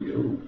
Yo.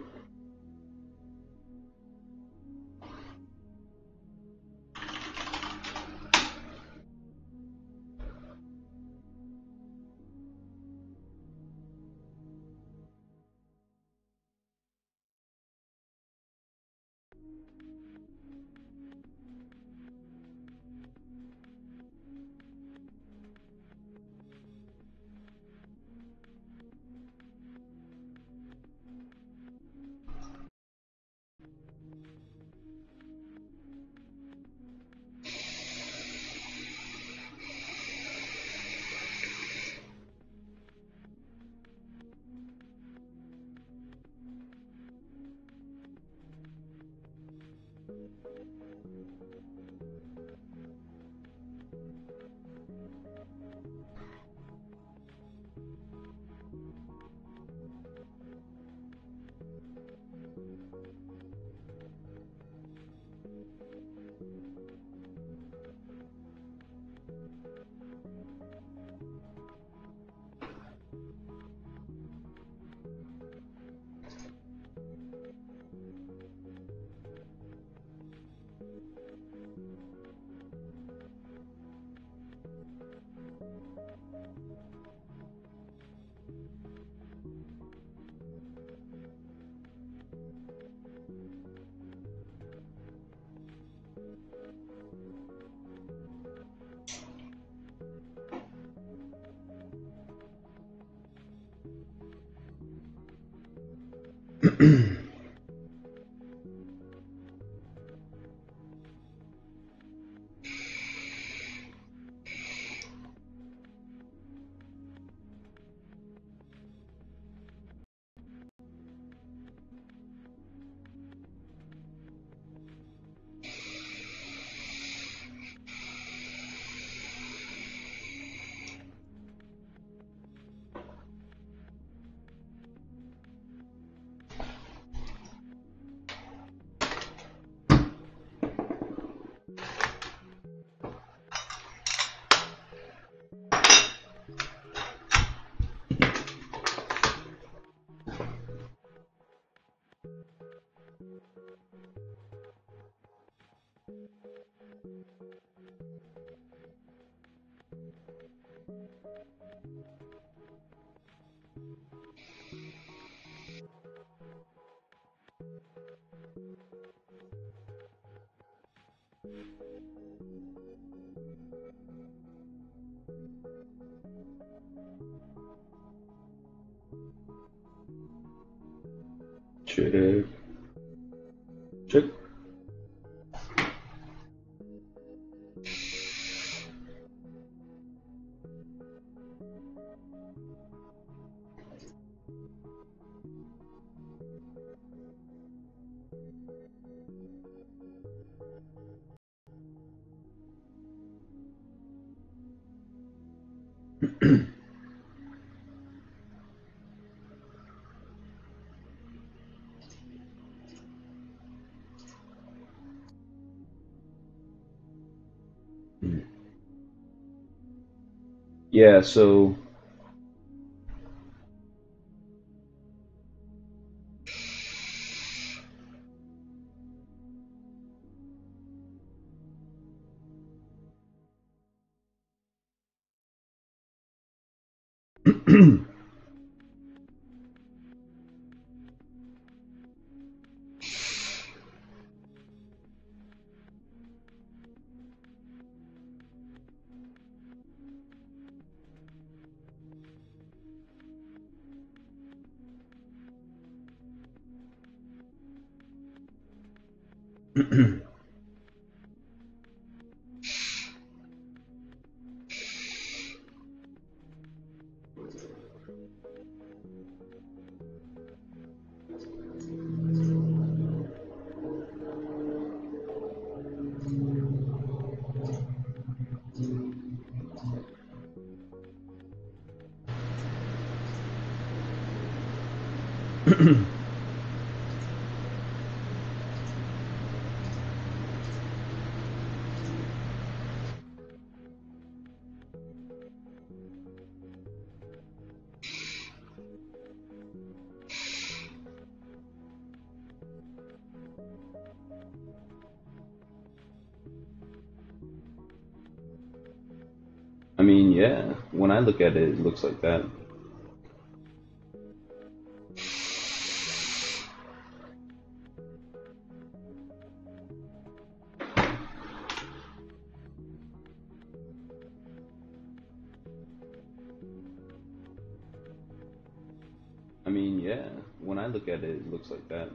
Check. Check. Yeah, so I mean, yeah, when I look at it, it looks like that. I mean, yeah, when I look at it, it looks like that.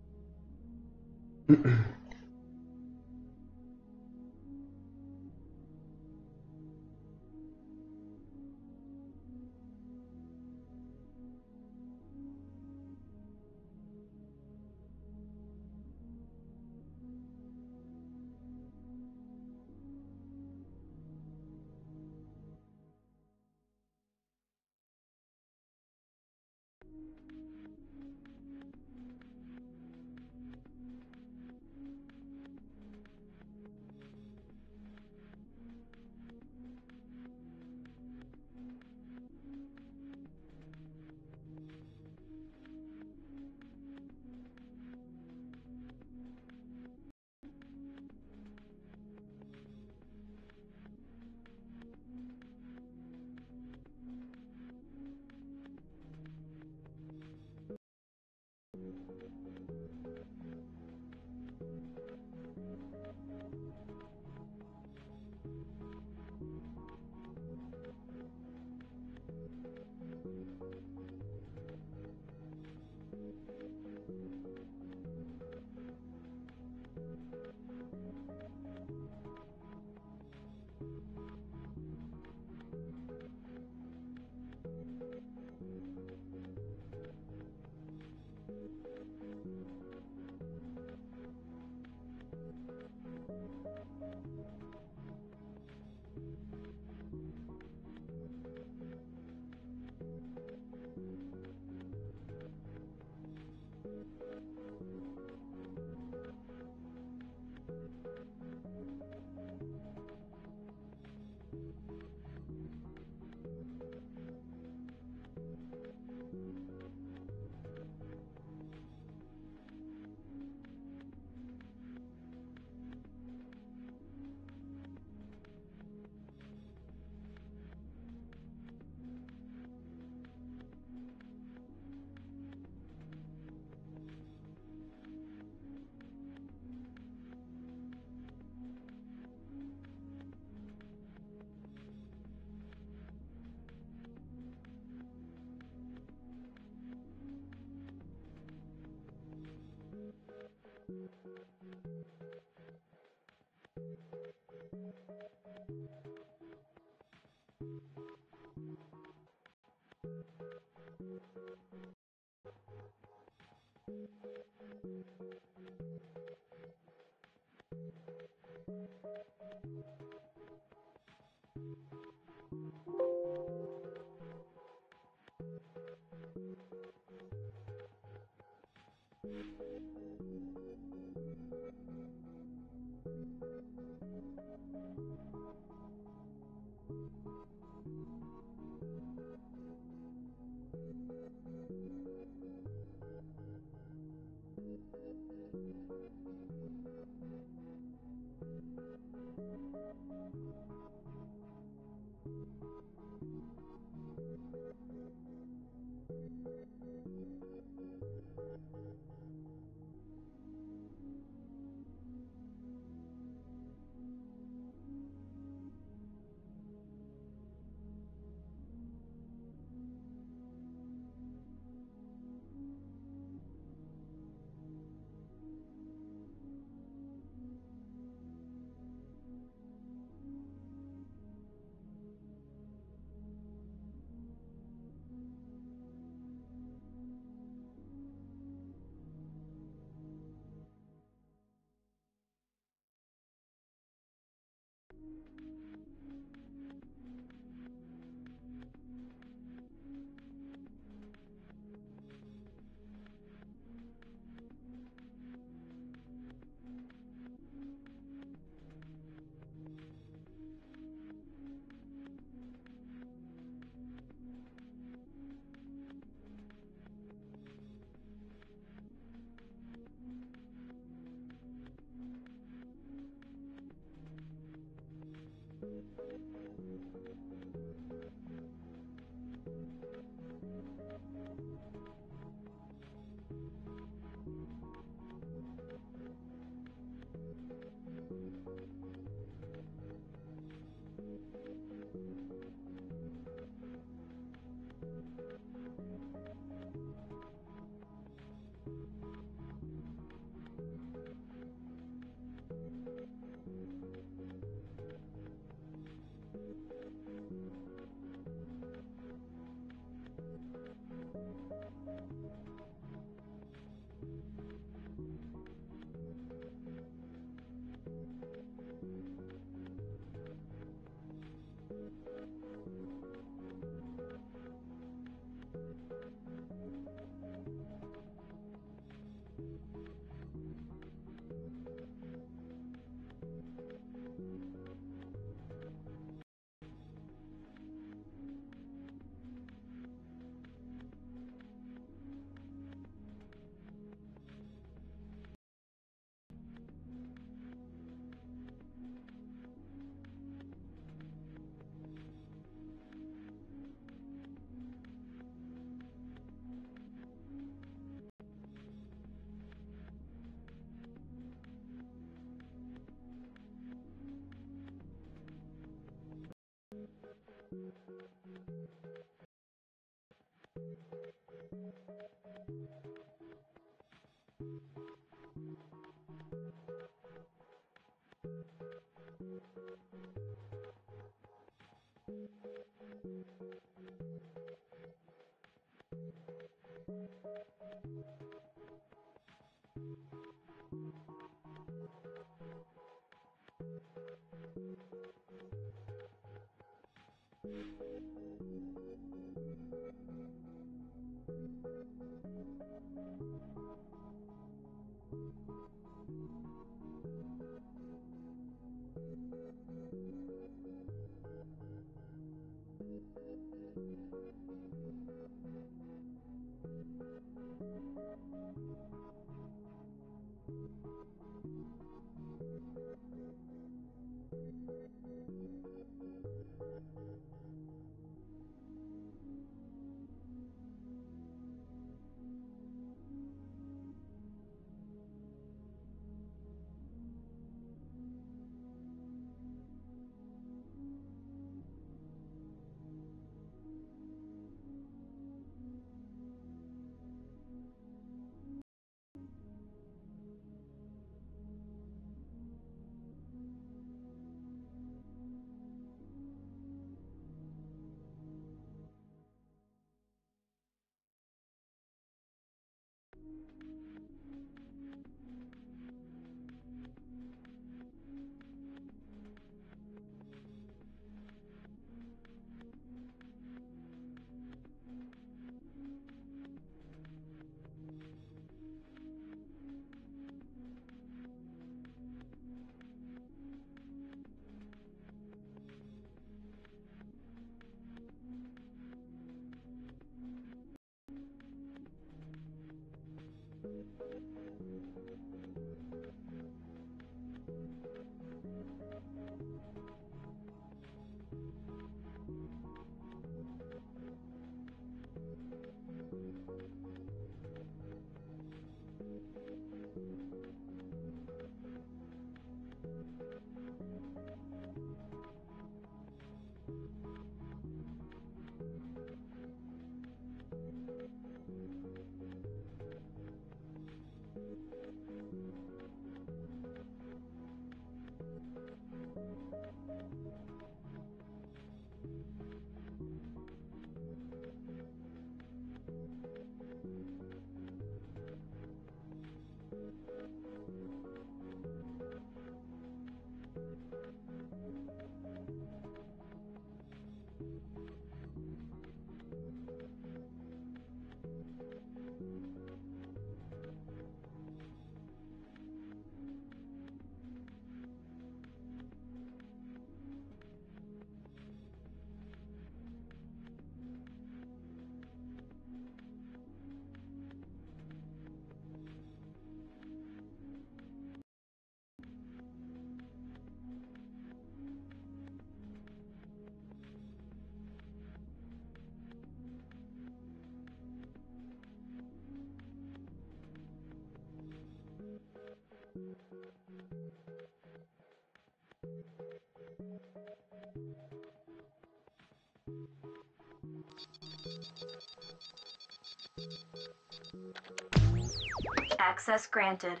Access granted.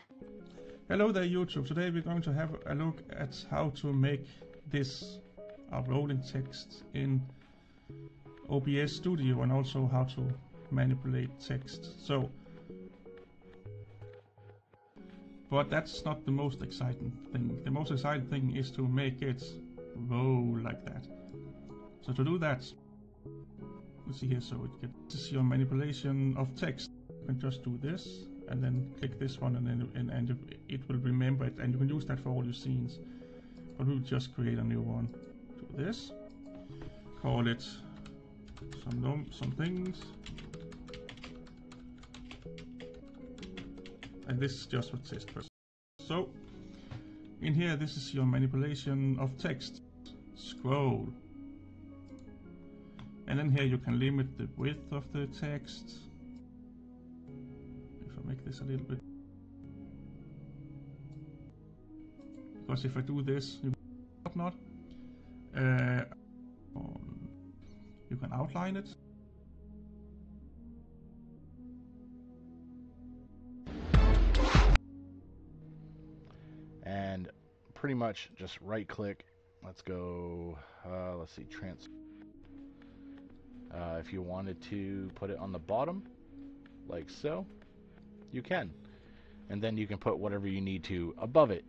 Hello there YouTube, today we're going to have a look at how to make this uploading text in OBS Studio and also how to manipulate text. But that's not the most exciting thing. The most exciting thing is to make it roll like that. So to do that, let's see here, so it gets your manipulation of text. You can just do this and then click this one, and then it will remember it, and you can use that for all your scenes. But we'll just create a new one. Do this, call it some things, and this is just for test purposes. So in here, this is your manipulation of text. Scroll, and then here you can limit the width of the text. If I make this a little bit, because if I do this, you not. You can outline it. And pretty much just right click. Let's go, let's see, if you wanted to put it on the bottom, like so, you can. And then you can put whatever you need to above it.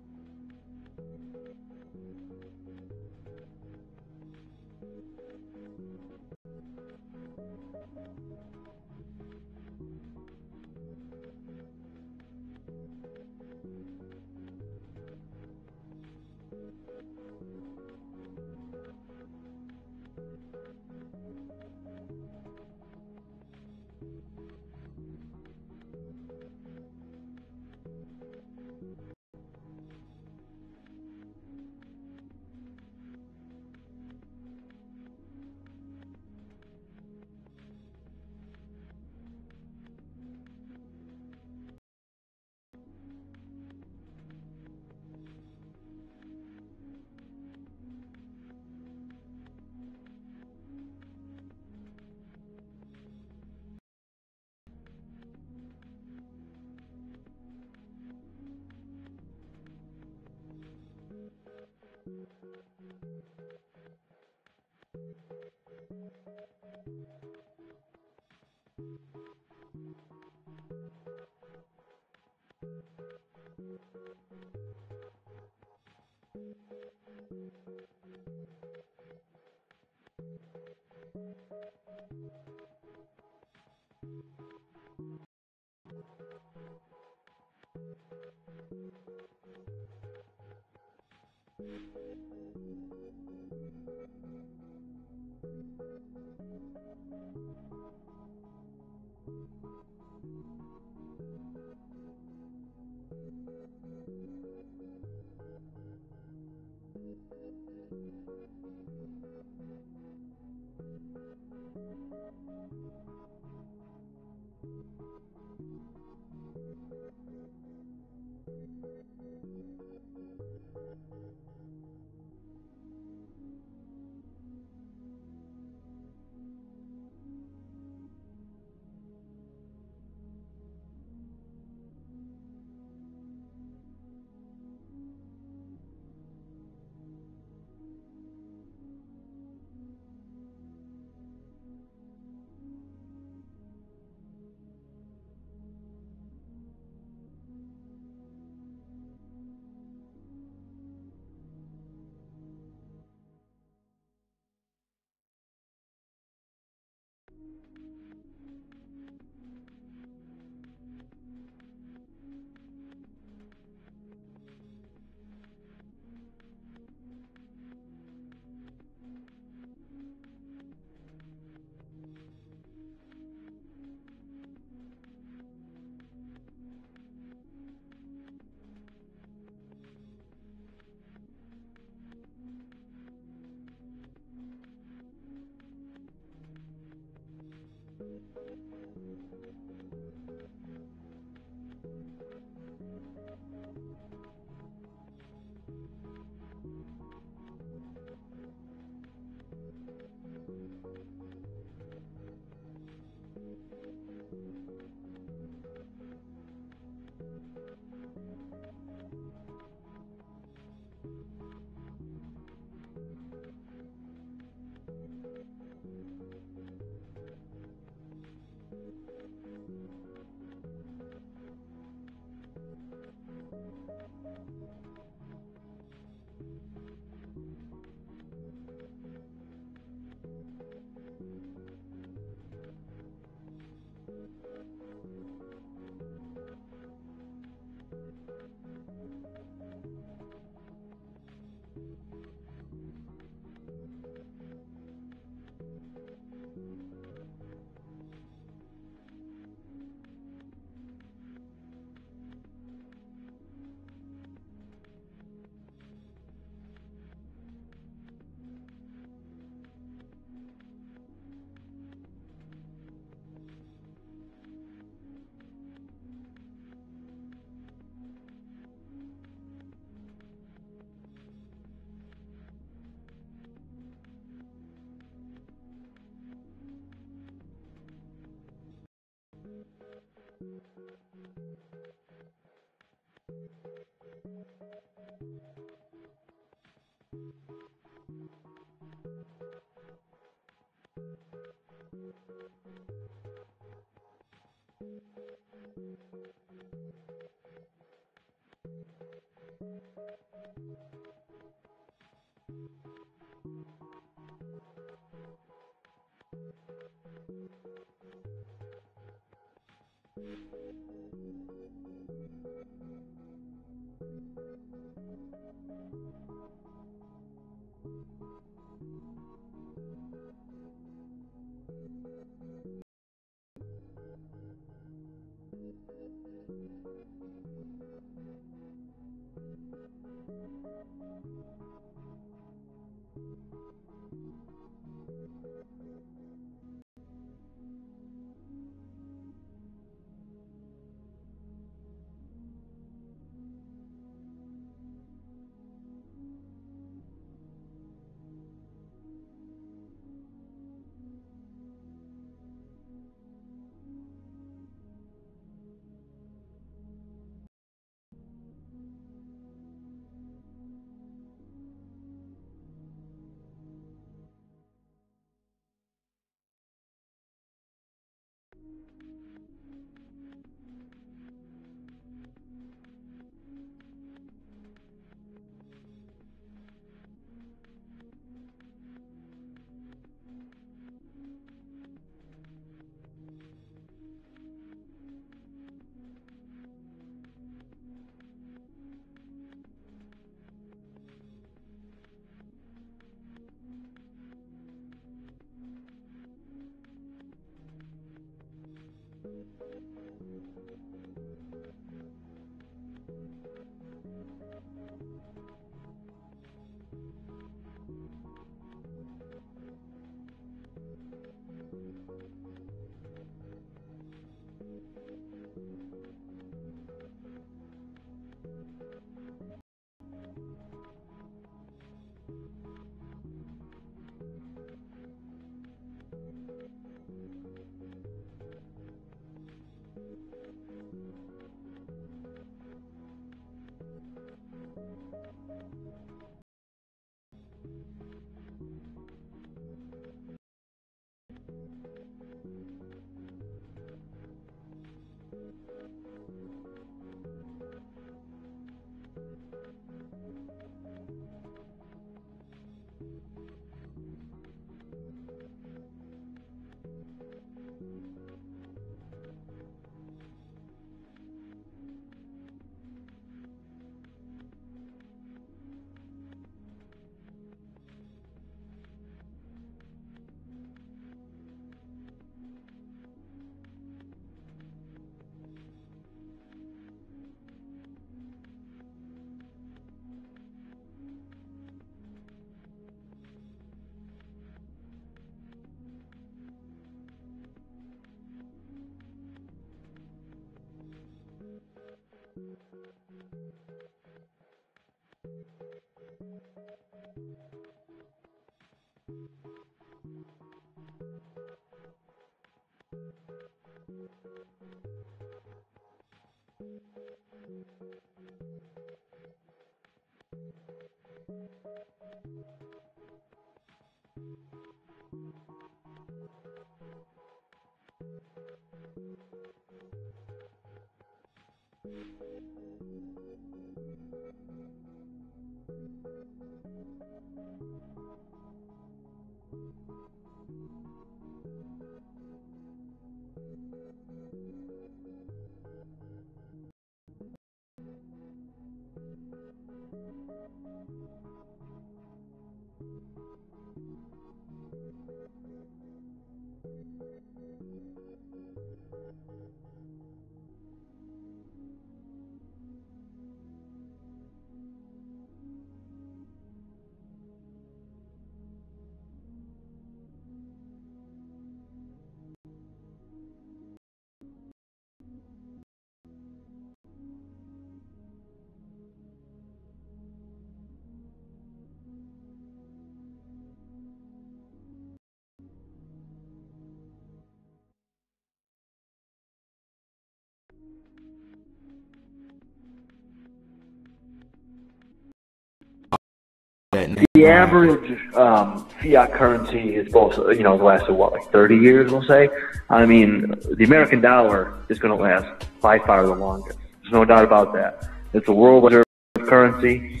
The average fiat currency is both, lasted what, like 30 years, we'll say. I mean, the American dollar is going to last by far the longest. There's no doubt about that. It's a world reserve currency.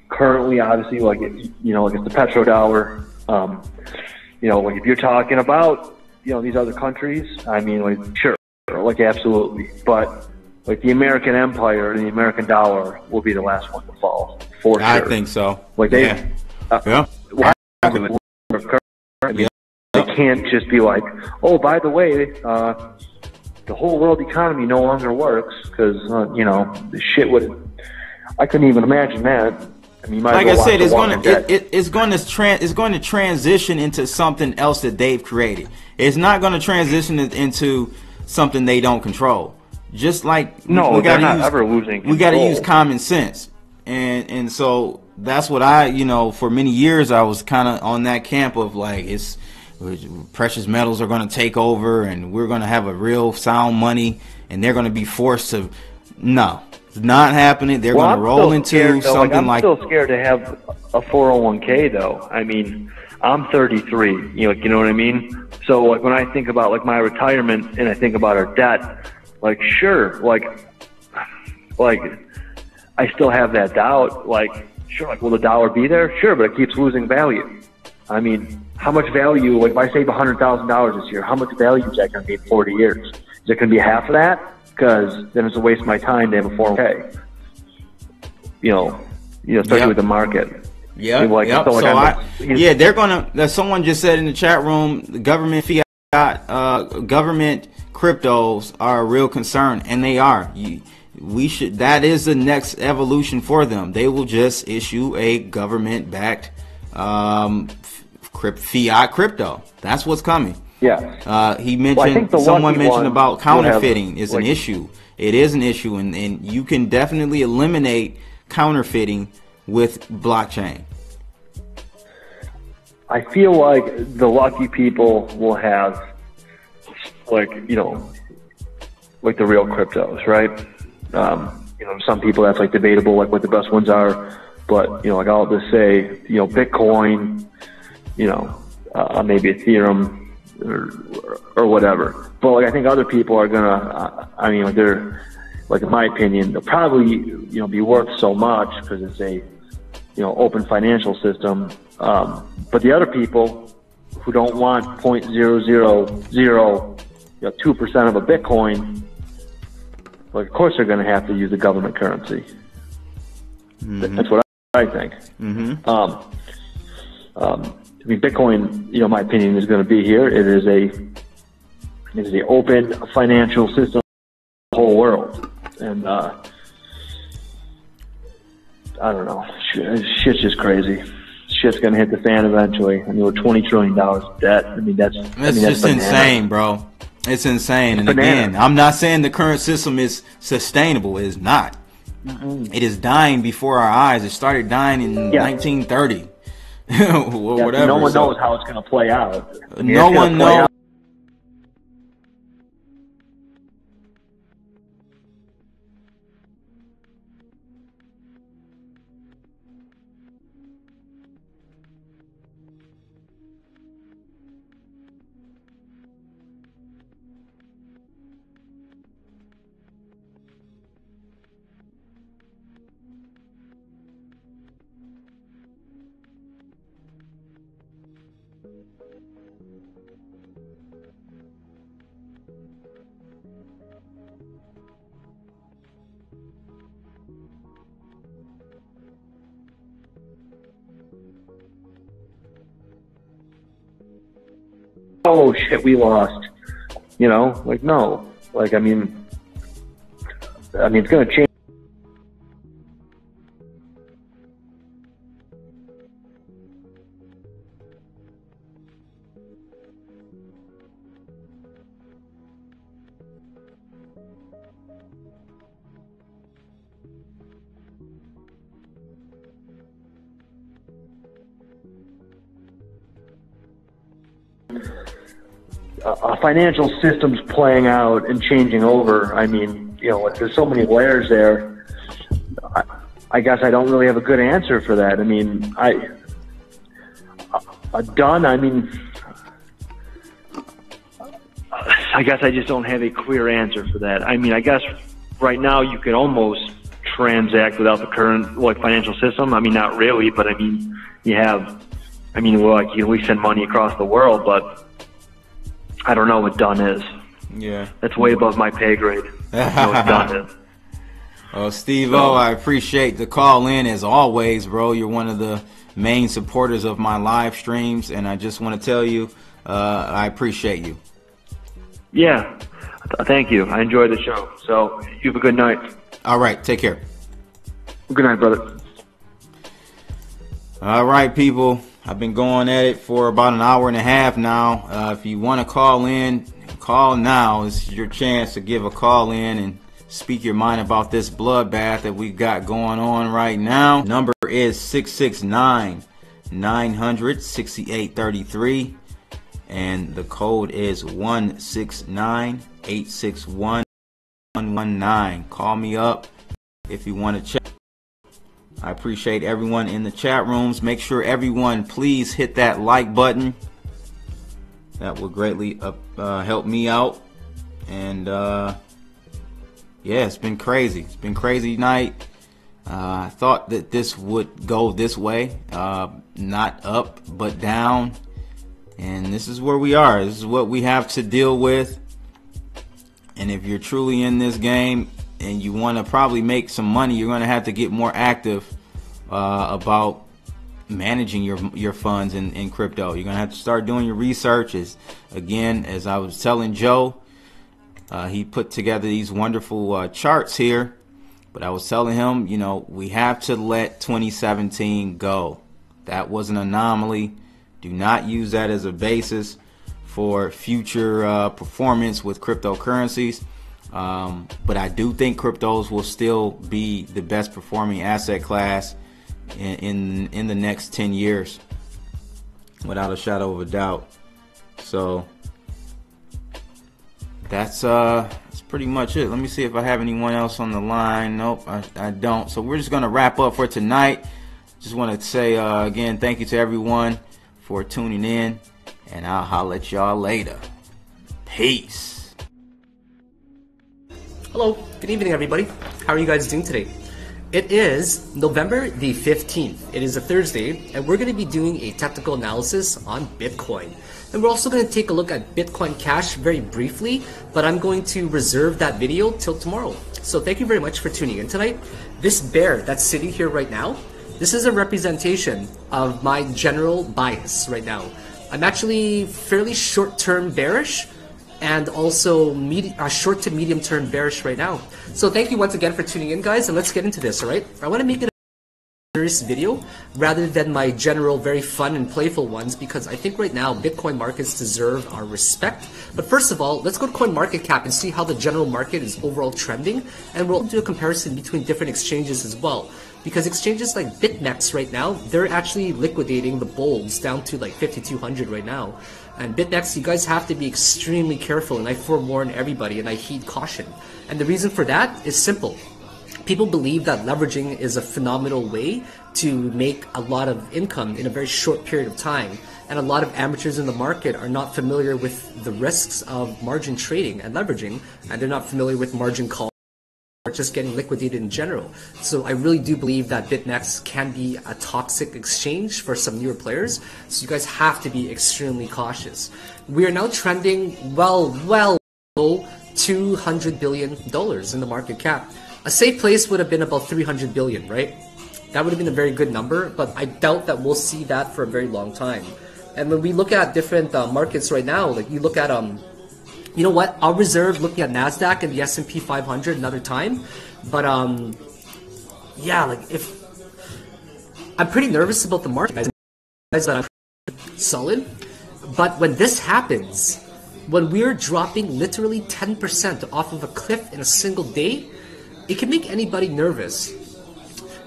Currently, obviously, like it's the petrodollar. Like if you're talking about, these other countries, I mean, like sure, like absolutely, but like the American empire and the American dollar will be the last one to fall for sure. I think so. Like they, yeah. They can't just be like, oh, by the way, the whole world economy no longer works because the shit would. I couldn't even imagine that. I mean, like I said, it's going to transition into something else that they've created. It's not going to transition into something they don't control. Just like they're not ever losing control. We got to use common sense, and so that's what for many years I was kind of on that camp of like it's precious metals are going to take over and we're going to have a real sound money and they're going to be forced to. No, it's not happening. They're going to roll into something like. I'm still scared to have a 401k though. I mean, I'm 33. You know what I mean? So like when I think about like my retirement and I think about our debt. Like, sure, like I still have that doubt. Like, sure, like, will the dollar be there? Sure, but it keeps losing value. I mean, how much value, like, if I save $100,000 this year, how much value is that going to be in 40 years? Is it going to be half of that? Because then it's a waste of my time to have a 401k. Especially with the market. Yeah, they're gonna. Someone just said in the chat room, the government fiat, government cryptos are a real concern, and they are. That is the next evolution for them. They will just issue a government-backed fiat crypto. That's what's coming. Yeah. He mentioned someone mentioned about counterfeiting is an issue. It is an issue, and you can definitely eliminate counterfeiting with blockchain. I feel like the lucky people will have, like the real cryptos, right? Some people that's like debatable, like what the best ones are. But like I'll just say, Bitcoin, maybe Ethereum or whatever. But like I think other people are gonna, they're like in my opinion, they'll probably be worth so much because it's a open financial system. But the other people who don't want 0.0002% of a Bitcoin, like of course they're going to have to use the government currency. Mm-hmm. That's what I think. Mm-hmm. Bitcoin, my opinion, is going to be here. It is the open financial system of the whole world, and I don't know. Shit's just crazy. Shit's gonna hit the fan eventually. We're $20 trillion of debt. That's just insane, bro. It's insane. And again, I'm not saying the current system is sustainable. It is not. Mm-mm. It is dying before our eyes. It started dying in 1930. or whatever. No one knows how it's gonna play out. No one knows. oh shit, we lost. You know, like no, like I mean, it's going to change. Financial systems playing out and changing over. I mean, you know, there's so many layers there. I guess I don't really have a good answer for that. I mean, done. I mean, I guess I just don't have a clear answer for that. I mean, I guess right now you could almost transact without the current financial system. I mean, not really, but I mean, you have. I mean, we send money across the world, but I don't know what done is. Yeah. That's way above my pay grade. I know what done is. Well, Steve-O, I appreciate the call in as always, bro. You're one of the main supporters of my live streams, and I just want to tell you I appreciate you. Yeah. Thank you. I enjoyed the show. So you have a good night. All right. Take care. Good night, brother. All right, people. I've been going at it for about an hour and a half now. If you want to call in, call now. It's your chance to give a call in and speak your mind about this bloodbath that we got going on right now. Number is 669-900-6833. And the code is 169-861-119. Call me up if you want to check. I appreciate everyone in the chat rooms. Make sure everyone please hit that like button. That will greatly help me out. And yeah, it's been crazy. It's been crazy night. I thought that this would go this way, not up but down. And this is where we are. This is what we have to deal with. And if you're truly in this game and you want to probably make some money, you're going to have to get more active about managing your funds in crypto. You're going to have to start doing your research. As I was telling Joe, he put together these wonderful charts here. But I was telling him, you know, we have to let 2017 go. That was an anomaly. Do not use that as a basis for future performance with cryptocurrencies. But I do think cryptos will still be the best performing asset class in the next 10 years, without a shadow of a doubt. So that's pretty much it. Let me see if I have anyone else on the line. Nope, I don't. So we're just gonna wrap up for tonight. Just want to say again, thank you to everyone for tuning in, and I'll holler at y'all later. Peace. Hello, good evening everybody. How are you guys doing today? It is November the 15th. It is a Thursday, and we're going to be doing a technical analysis on Bitcoin. And we're also going to take a look at Bitcoin Cash very briefly, but I'm going to reserve that video till tomorrow. So thank you very much for tuning in tonight. This bear that's sitting here right now, this is a representation of my general bias right now. I'm actually fairly short-term bearish, and also short to medium term bearish right now. So thank you once again for tuning in, guys, and let's get into this. All right, I want to make it a serious video rather than my general very fun and playful ones, because I think right now Bitcoin markets deserve our respect. But first of all, let's go to CoinMarketCap and see how the general market is overall trending, and we'll do a comparison between different exchanges as well. Because exchanges like BitMEX right now, they're actually liquidating the bulls down to like 5,200 right now. And BitMEX, you guys have to be extremely careful, and I forewarn everybody and I heed caution. And the reason for that is simple. People believe that leveraging is a phenomenal way to make a lot of income in a very short period of time. And a lot of amateurs in the market are not familiar with the risks of margin trading and leveraging, and they're not familiar with margin calls, or just getting liquidated in general. So I really do believe that BitMEX can be a toxic exchange for some newer players. So you guys have to be extremely cautious. We are now trending well below $200 billion in the market cap. A safe place would have been about 300 billion, right? That would have been a very good number, but I doubt that we'll see that for a very long time. And when we look at different markets right now, like you look at you know what? I'll reserve looking at Nasdaq and the S&P 500 another time. But yeah, like if I'm pretty nervous about the market, guys, that I'm solid. But when this happens, when we're dropping literally 10% off of a cliff in a single day, it can make anybody nervous.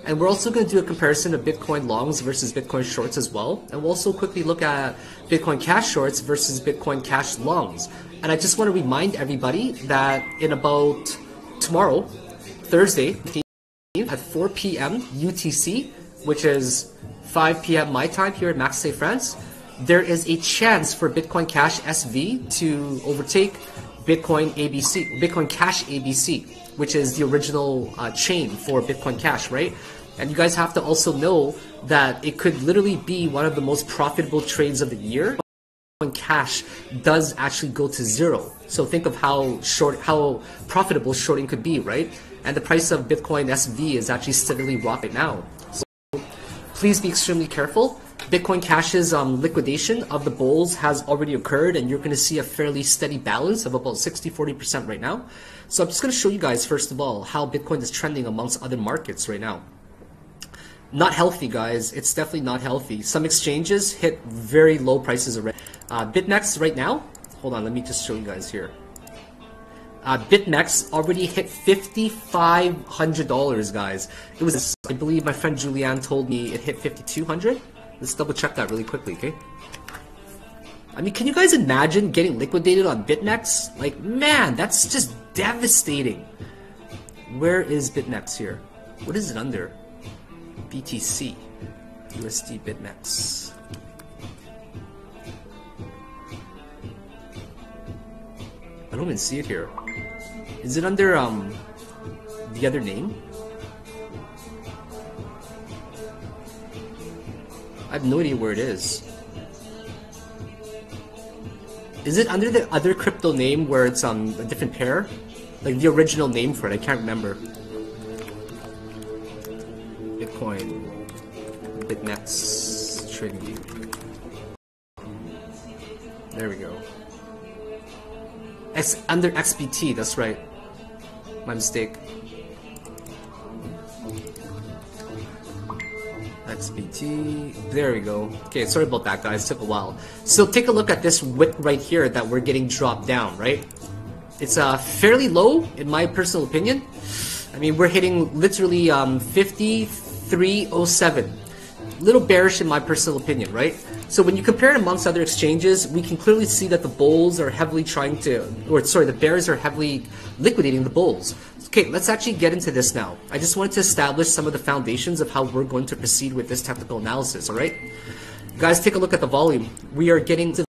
And we're also going to do a comparison of Bitcoin longs versus Bitcoin shorts as well. And we'll also quickly look at Bitcoin Cash shorts versus Bitcoin Cash longs. And I just want to remind everybody that in about tomorrow, Thursday, at 4 p.m. UTC, which is 5 p.m. my time here at Marseille, France, there is a chance for Bitcoin Cash SV to overtake Bitcoin ABC, Bitcoin Cash ABC, which is the original chain for Bitcoin Cash, right? And you guys have to also know that it could literally be one of the most profitable trades of the year. Bitcoin Cash does actually go to zero. So think of how profitable shorting could be, right? And the price of Bitcoin SV is actually steadily rocketing now. So please be extremely careful. Bitcoin Cash's liquidation of the bulls has already occurred, and you're going to see a fairly steady balance of about 60-40% right now. So I'm just going to show you guys, first of all, how Bitcoin is trending amongst other markets right now. Not healthy, guys. It's definitely not healthy. Some exchanges hit very low prices already. BitMEX right now, hold on, let me just show you guys here. BitMEX already hit $5,500, guys. It was, I believe my friend Julianne told me it hit $5,200. Let's double check that really quickly, okay? I mean, can you guys imagine getting liquidated on BitMEX? Like, man, that's just devastating. Where is BitMEX here? What is it under? BTC. USD BitMEX. I don't even see it here. Is it under the other name? I have no idea where it is. Is it under the other crypto name where it's a different pair? Like the original name for it, I can't remember. Bitcoin, BitMEX, trading view. There we go. Under XBT, that's right. My mistake. XBT, there we go. Okay, sorry about that, guys, took a while. So take a look at this wick right here that we're getting dropped down, right? It's fairly low, in my personal opinion. I mean, we're hitting literally 53.07. Little bearish in my personal opinion, right? So when you compare it amongst other exchanges, we can clearly see that the bulls are heavily the bears are heavily liquidating the bulls. Okay, let's actually get into this now. I just wanted to establish some of the foundations of how we're going to proceed with this technical analysis, all right? Guys, take a look at the volume. We are getting to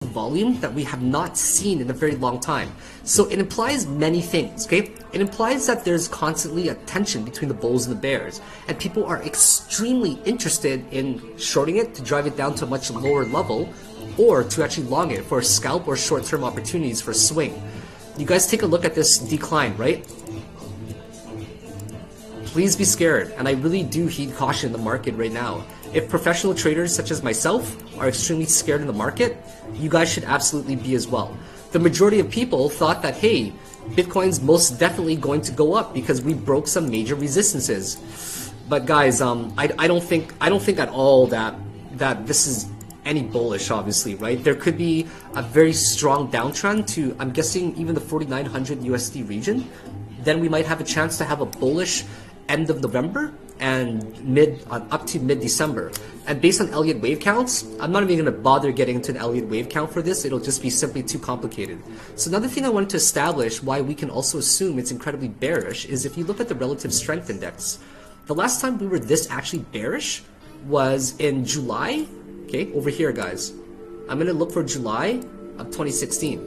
volume that we have not seen in a very long time. So it implies many things, okay? It implies that there's constantly a tension between the bulls and the bears, and people are extremely interested in shorting it to drive it down to a much lower level, or to actually long it for scalp or short-term opportunities for swing. You guys take a look at this decline, right? Please be scared, and I really do heed caution in the market right now. If professional traders such as myself are extremely scared in the market, you guys should absolutely be as well. The majority of people thought that, hey, Bitcoin's most definitely going to go up because we broke some major resistances. But guys, I don't think at all that this is any bullish, obviously, right? There could be a very strong downtrend to, I'm guessing, even the 4,900 USD region. Then we might have a chance to have a bullish end of November and up to mid-December. And based on Elliott wave counts, I'm not even going to bother getting into an Elliott wave count for this. It'll just be simply too complicated. So another thing I wanted to establish why we can also assume it's incredibly bearish is if you look at the relative strength index. The last time we were this actually bearish was in July. Okay, over here, guys. I'm going to look for July of 2016.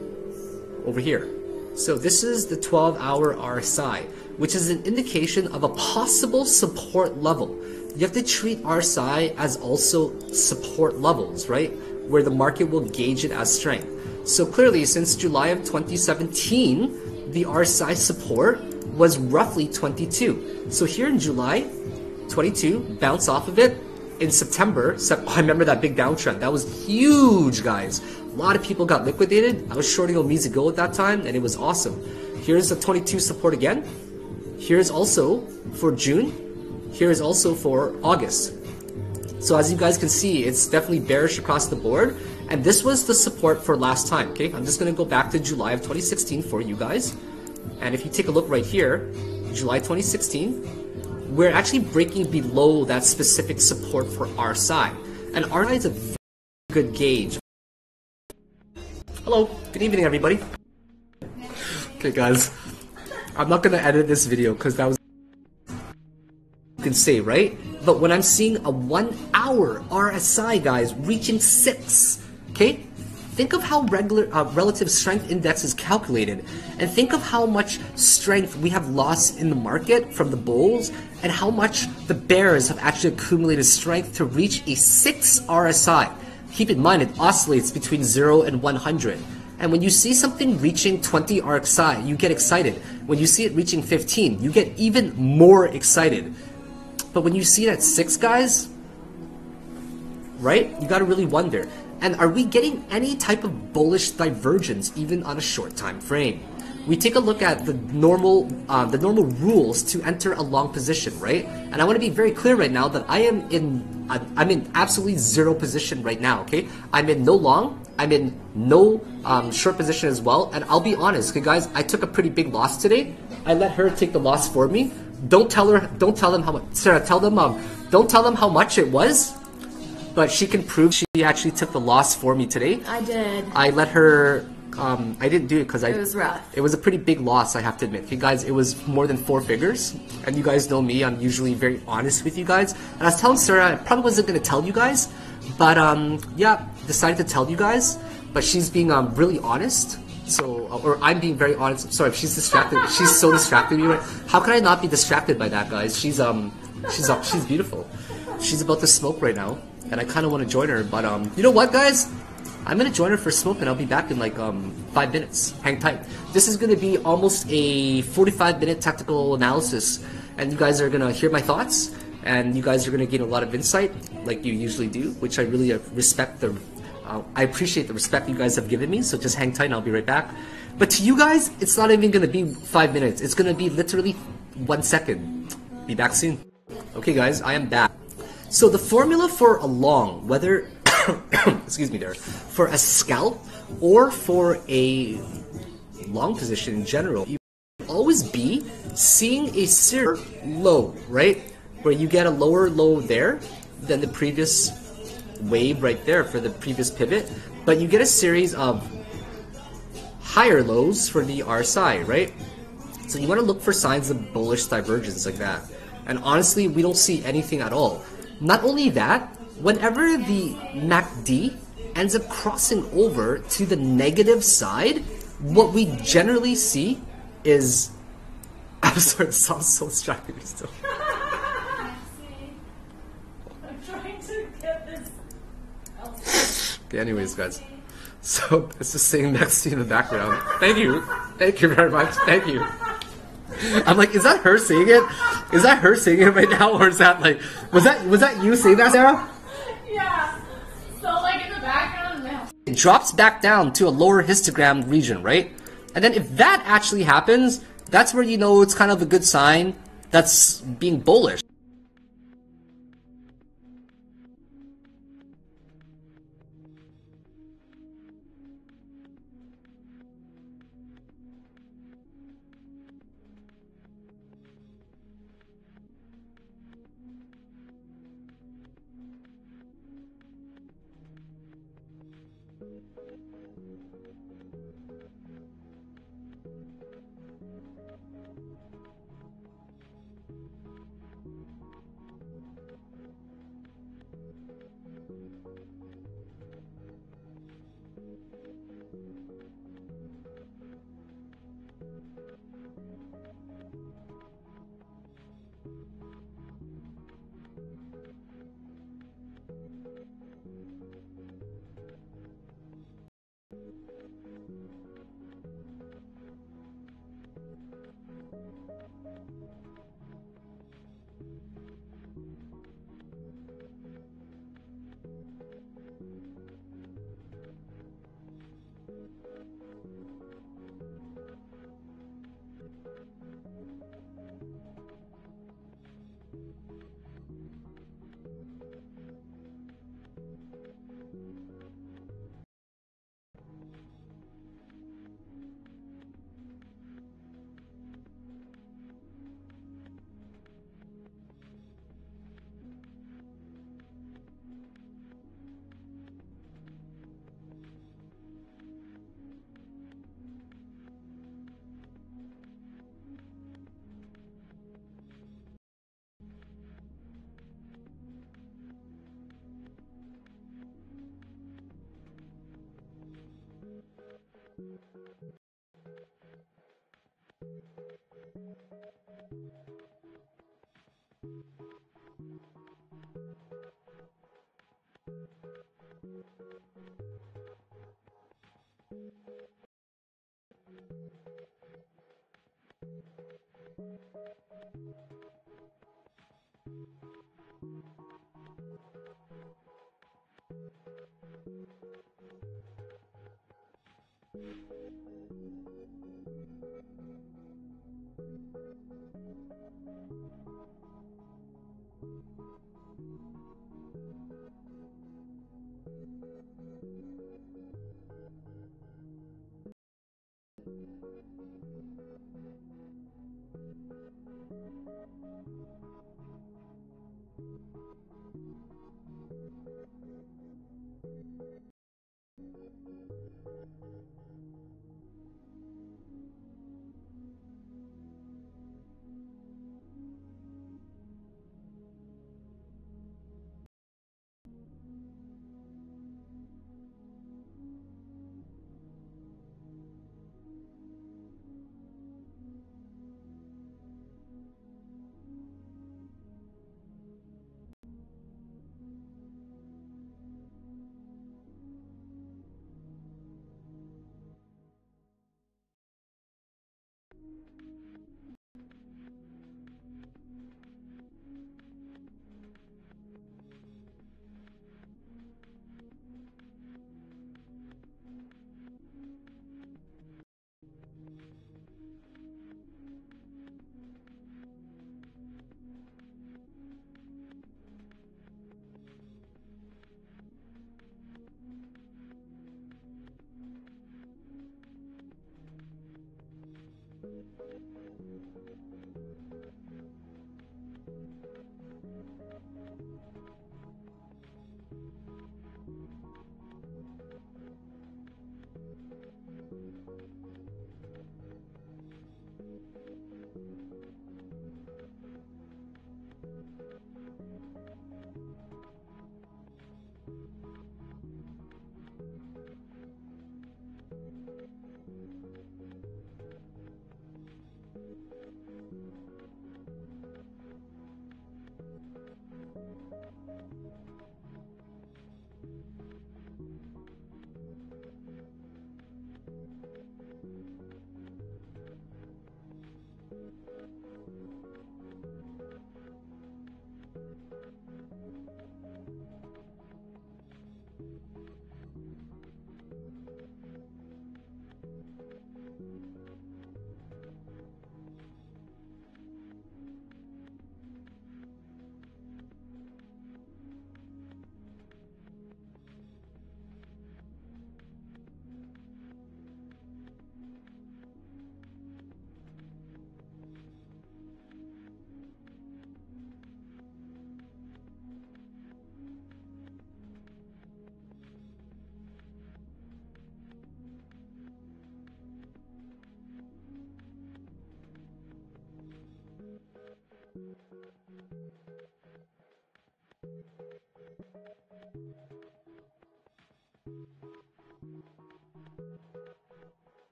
Over here. So this is the 12-hour RSI, which is an indication of a possible support level. You have to treat RSI as also support levels, right? Where the market will gauge it as strength. So clearly, since July of 2017, the RSI support was roughly 22. So here in July, 22, bounce off of it, in September, I remember that big downtrend. That was huge, guys. A lot of people got liquidated. I was shorting Omizi Gold at that time, and it was awesome. Here's the 22 support again. Here's also for June. Here's also for August. So as you guys can see, it's definitely bearish across the board. And this was the support for last time, okay? I'm just going to go back to July of 2016 for you guys. And if you take a look right here, July 2016, we're actually breaking below that specific support for RSI. And RSI is a very good gauge. Hello, good evening everybody. Okay guys, I'm not going to edit this video because that was... You can say, right? But when I'm seeing a 1 hour RSI, guys, reaching 6, okay? Think of how relative strength index is calculated, and think of how much strength we have lost in the market from the bulls, and how much the bears have actually accumulated strength to reach a 6 RSI. Keep in mind, it oscillates between 0 and 100. And when you see something reaching 20 RSI, you get excited. When you see it reaching 15, you get even more excited. But when you see it at 6, guys, right, you gotta really wonder. And are we getting any type of bullish divergence even on a short time frame? We take a look at the normal rules to enter a long position, right? And I want to be very clear right now that I'm in absolutely zero position right now, okay? I'm in no long, I'm in no short position as well. And I'll be honest, okay, guys, I took a pretty big loss today. I let her take the loss for me. Don't tell them how much, Sarah, don't tell them how much it was. But she can prove she actually took the loss for me today. I did. I let her, I didn't do it because it was rough. It was a pretty big loss, I have to admit. Okay, guys, it was more than 4 figures. And you guys know me, I'm usually very honest with you guys. And I was telling Sarah, I probably wasn't going to tell you guys. But, yeah, decided to tell you guys. But she's being really honest. So, or I'm being very honest. Sorry, she's distracted. She's so distracted me. Right? How can I not be distracted by that, guys? She's beautiful. She's about to smoke right now. And I kind of want to join her, but you know what, guys? I'm going to join her for a smoke, and I'll be back in like 5 minutes. Hang tight. This is going to be almost a 45-minute technical analysis, and you guys are going to hear my thoughts, and you guys are going to gain a lot of insight, like you usually do, which I really respect. I appreciate the respect you guys have given me, so just hang tight, and I'll be right back. But to you guys, it's not even going to be 5 minutes. It's going to be literally 1 second. Be back soon. Okay, guys, I am back. So the formula for a long, whether, excuse me there, for a scalp or for a long position in general, you always be seeing a series low, right? Where you get a lower low there than the previous wave right there for the previous pivot, but you get a series of higher lows for the RSI, right? So you want to look for signs of bullish divergence like that. And honestly, we don't see anything at all. Not only that, whenever the MACD ends up crossing over to the negative side, what we generally see is... I'm sorry, this sounds so distracting still. I'm trying to get this. Okay, anyways, guys. So, it's just saying next to you in the background. Thank you. Thank you very much. Thank you. I'm like, is that her saying it? Is that her saying it right now, or is that like, was that you saying that, Sarah? Yeah. So like in the background now. It drops back down to a lower histogram region, right? And then if that actually happens, that's where you know it's kind of a good sign that's being bullish.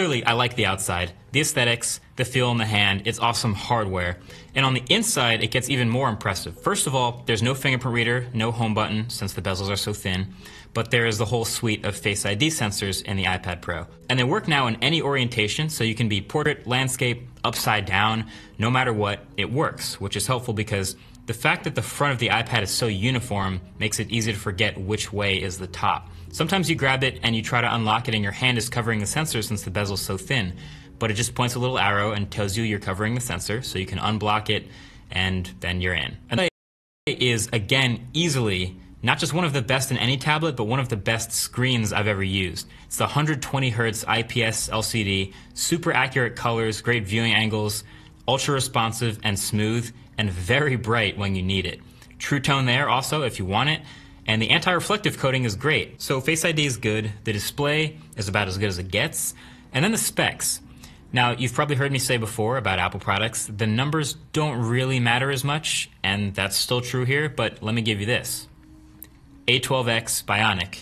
Clearly, I like the outside. the aesthetics, the feel in the hand, it's awesome hardware. And on the inside, it gets even more impressive. First of all, there's no fingerprint reader, no home button since the bezels are so thin, but there is the whole suite of Face ID sensors in the iPad Pro. And they work now in any orientation, so you can be portrait, landscape, upside down, no matter what, it works, which is helpful because the fact that the front of the iPad is so uniform makes it easy to forget which way is the top. Sometimes you grab it and you try to unlock it and your hand is covering the sensor since the bezel's so thin, but it just points a little arrow and tells you you're covering the sensor, so you can unblock it and then you're in. And that is, again, easily not just one of the best in any tablet, but one of the best screens I've ever used. It's the 120 Hz IPS LCD, super accurate colors, great viewing angles, ultra responsive and smooth, and very bright when you need it. True tone there also if you want it, and the anti-reflective coating is great. So Face ID is good, the display is about as good as it gets, and then the specs. Now, you've probably heard me say before about Apple products, the numbers don't really matter as much, and that's still true here, but let me give you this. A12X Bionic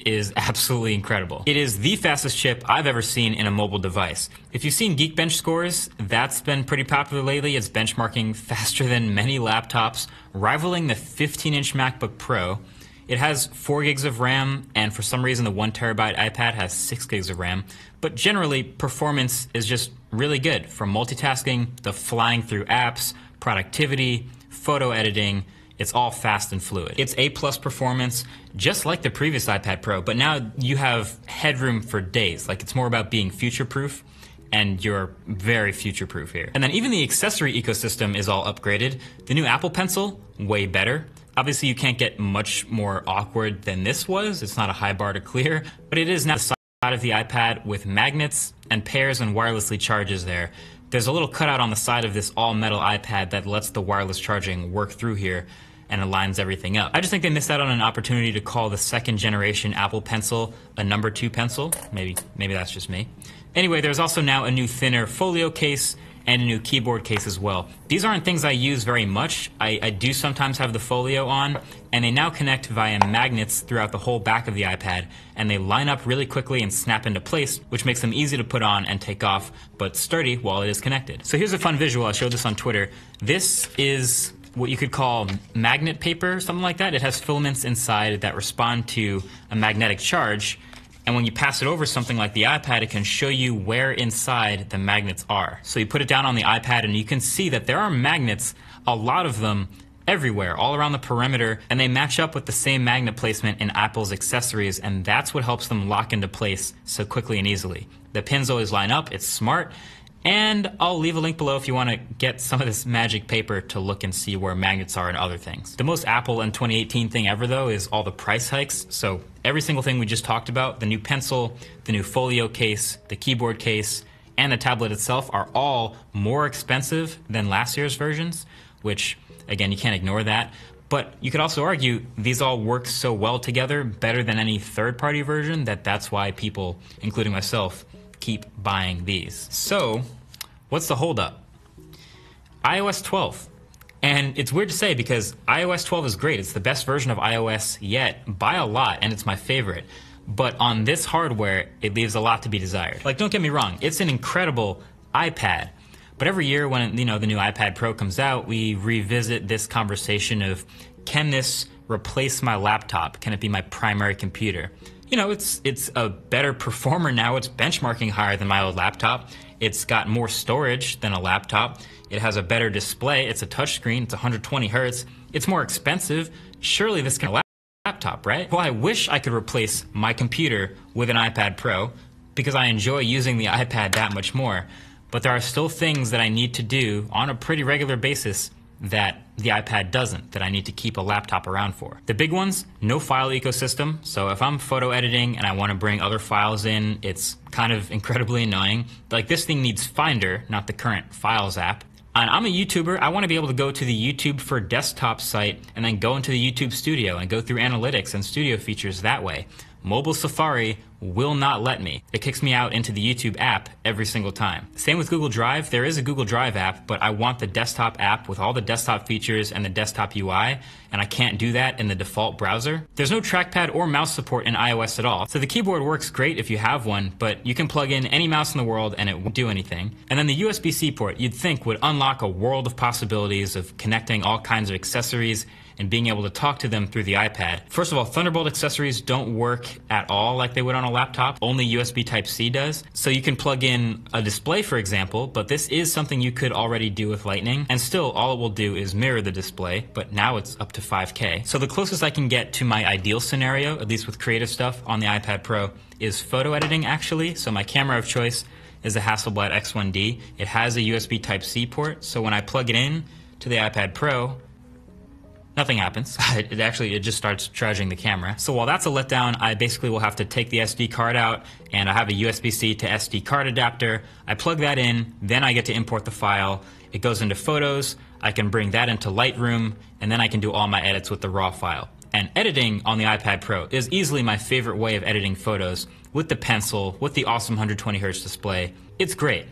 is absolutely incredible. It is the fastest chip I've ever seen in a mobile device. If you've seen Geekbench scores, that's been pretty popular lately. It's benchmarking faster than many laptops, rivaling the 15-inch MacBook Pro. It has 4 gigs of RAM, and for some reason the 1 terabyte iPad has 6 gigs of RAM. But generally, performance is just really good. From multitasking, the flying through apps, productivity, photo editing, it's all fast and fluid. It's A+ performance, just like the previous iPad Pro, but now you have headroom for days. Like, it's more about being future-proof, and you're very future-proof here. And then even the accessory ecosystem is all upgraded. The new Apple Pencil, way better. Obviously, you can't get much more awkward than this was. It's not a high bar to clear, but it is now the side of the iPad with magnets and pairs and wirelessly charges there. There's a little cutout on the side of this all-metal iPad that lets the wireless charging work through here and aligns everything up. I just think they missed out on an opportunity to call the 2nd generation Apple Pencil a number 2 pencil. Maybe that's just me. Anyway, there's also now a new thinner folio case and a new keyboard case as well. These aren't things I use very much. I do sometimes have the folio on, and they now connect via magnets throughout the whole back of the iPad, and they line up really quickly and snap into place, which makes them easy to put on and take off, but sturdy while it is connected. So here's a fun visual. I showed this on Twitter. This is what you could call magnet paper, something like that. It has filaments inside that respond to a magnetic charge, and when you pass it over something like the iPad, it can show you where inside the magnets are. So you put it down on the iPad and you can see that there are magnets, a lot of them, everywhere, all around the perimeter, and they match up with the same magnet placement in Apple's accessories, and that's what helps them lock into place so quickly and easily. The pins always line up, it's smart, and I'll leave a link below if you want to get some of this magic paper to look and see where magnets are and other things. The most Apple in 2018 thing ever, though, is all the price hikes. So every single thing we just talked about, the new pencil, the new folio case, the keyboard case, and the tablet itself are all more expensive than last year's versions, which, again, you can't ignore that. But you could also argue these all work so well together, better than any third-party version, that's why people, including myself, keep buying these. So, what's the holdup? iOS 12. And it's weird to say because iOS 12 is great. It's the best version of iOS yet by a lot, and it's my favorite. But on this hardware, it leaves a lot to be desired. Like, don't get me wrong, it's an incredible iPad. But every year when the new iPad Pro comes out, we revisit this conversation of, can this replace my laptop? Can it be my primary computer? It's a better performer now. It's benchmarking higher than my old laptop. It's got more storage than a laptop. It has a better display. It's a touchscreen. It's 120 hertz. It's more expensive. Surely this can be a laptop, right? Well, I wish I could replace my computer with an iPad Pro because I enjoy using the iPad that much more. But there are still things that I need to do on a pretty regular basis that the iPad doesn't, that I need to keep a laptop around for. The big ones, no file ecosystem. So if I'm photo editing and I want to bring other files in, it's kind of incredibly annoying. Like, this thing needs Finder, not the current Files app. And I'm a YouTuber. I want to be able to go to the YouTube for Desktop site and then go into the YouTube Studio and go through analytics and studio features that way. Mobile Safari will not let me. It kicks me out into the YouTube app every single time. Same with Google Drive. There is a Google Drive app, but I want the desktop app with all the desktop features and the desktop UI, and I can't do that in the default browser. There's no trackpad or mouse support in iOS at all. So the keyboard works great if you have one, but you can plug in any mouse in the world and it won't do anything. And then the USB-C port, you'd think, would unlock a world of possibilities of connecting all kinds of accessories and being able to talk to them through the iPad. First of all, Thunderbolt accessories don't work at all like they would on a laptop. Only USB Type-C does. So you can plug in a display, for example, but this is something you could already do with Lightning, and still all it will do is mirror the display, but now it's up to 5K. So the closest I can get to my ideal scenario, at least with creative stuff on the iPad Pro, is photo editing actually. So my camera of choice is the Hasselblad X1D. It has a USB Type-C port, so when I plug it in to the iPad Pro, nothing happens. It just starts charging the camera. So while that's a letdown, I basically will have to take the SD card out, and I have a USB-C to SD card adapter. I plug that in, then I get to import the file. It goes into Photos. I can bring that into Lightroom, and then I can do all my edits with the raw file. And editing on the iPad Pro is easily my favorite way of editing photos, with the pencil, with the awesome 120Hz display. It's great,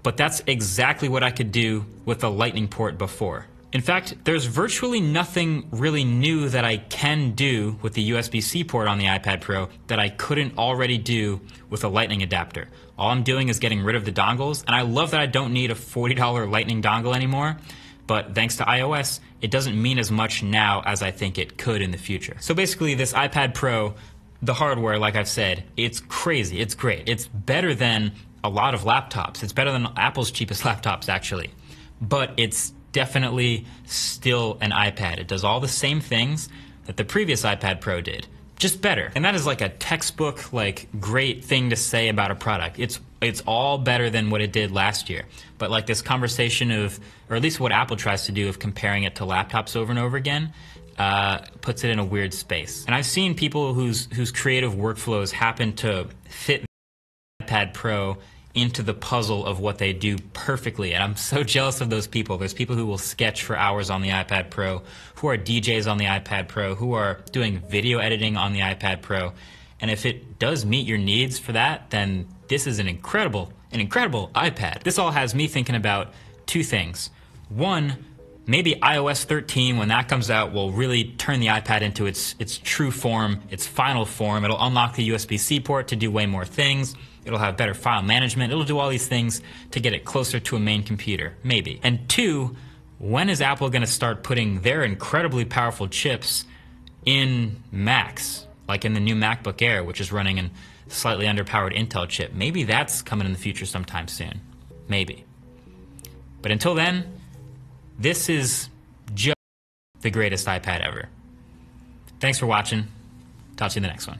but that's exactly what I could do with the Lightning port before. In fact, there's virtually nothing really new that I can do with the USB-C port on the iPad Pro that I couldn't already do with a Lightning adapter. All I'm doing is getting rid of the dongles, and I love that I don't need a $40 Lightning dongle anymore, but thanks to iOS, it doesn't mean as much now as I think it could in the future. So basically, this iPad Pro, the hardware, like I've said, it's crazy, it's great. It's better than a lot of laptops. It's better than Apple's cheapest laptops, actually. But it's definitely still an iPad. It does all the same things that the previous iPad Pro did, just better. And that is like a textbook, like, great thing to say about a product. It's all better than what it did last year. But like this conversation of, or at least what Apple tries to do of comparing it to laptops over and over again, puts it in a weird space. And I've seen people whose creative workflows happen to fit the iPad Pro into the puzzle of what they do perfectly, and I'm so jealous of those people. There's people who will sketch for hours on the iPad Pro, who are DJs on the iPad Pro, who are doing video editing on the iPad Pro, and if it does meet your needs for that, then this is an incredible iPad. This all has me thinking about two things. One, maybe iOS 13, when that comes out, will really turn the iPad into its true form, its final form. It'll unlock the USB-C port to do way more things. It'll have better file management. It'll do all these things to get it closer to a main computer, maybe. And two, when is Apple going to start putting their incredibly powerful chips in Macs, like in the new MacBook Air, which is running a slightly underpowered Intel chip? Maybe that's coming in the future sometime soon. Maybe. But until then, this is just the greatest iPad ever. Thanks for watching. Talk to you in the next one.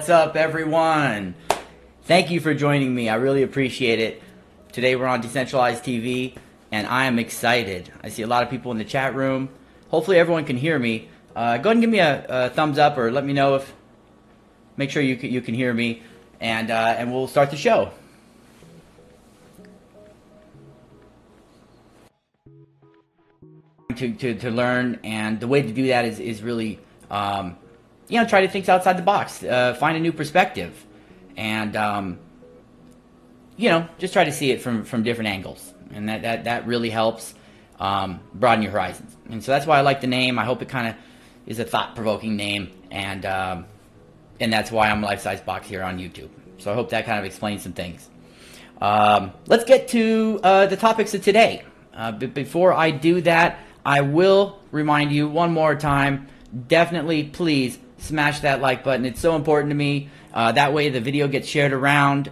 What's up, everyone? Thank you for joining me. I really appreciate it. Today we're on Decentralized TV, and I am excited. I see a lot of people in the chat room. Hopefully everyone can hear me. Go ahead and give me a thumbs up, or let me know if. Make sure you can hear me, and we'll start the show. To learn, and the way to do that is really try to think outside the box, find a new perspective, and just try to see it from different angles, and that really helps broaden your horizons. And so that's why I like the name. I hope it kind of is a thought-provoking name, and that's why I'm Life Size Box here on YouTube. So I hope that kind of explains some things. Let's get to the topics of today. But before I do that, I will remind you one more time, definitely please smash that like button. It's so important to me. That way the video gets shared around.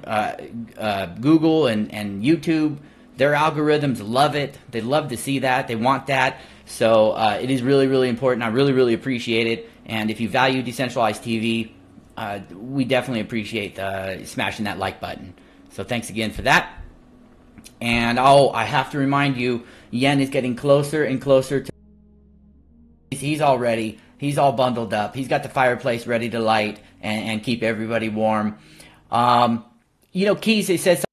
Google and YouTube, their algorithms love it. They love to see that. They want that. So it is really, really important. I really, really appreciate it. And if you value Decentralized TV, we definitely appreciate smashing that like button. So thanks again for that. And I have to remind you, Yen is getting closer and closer to. He's all ready. He's all bundled up. He's got the fireplace ready to light and keep everybody warm. Keys, it says.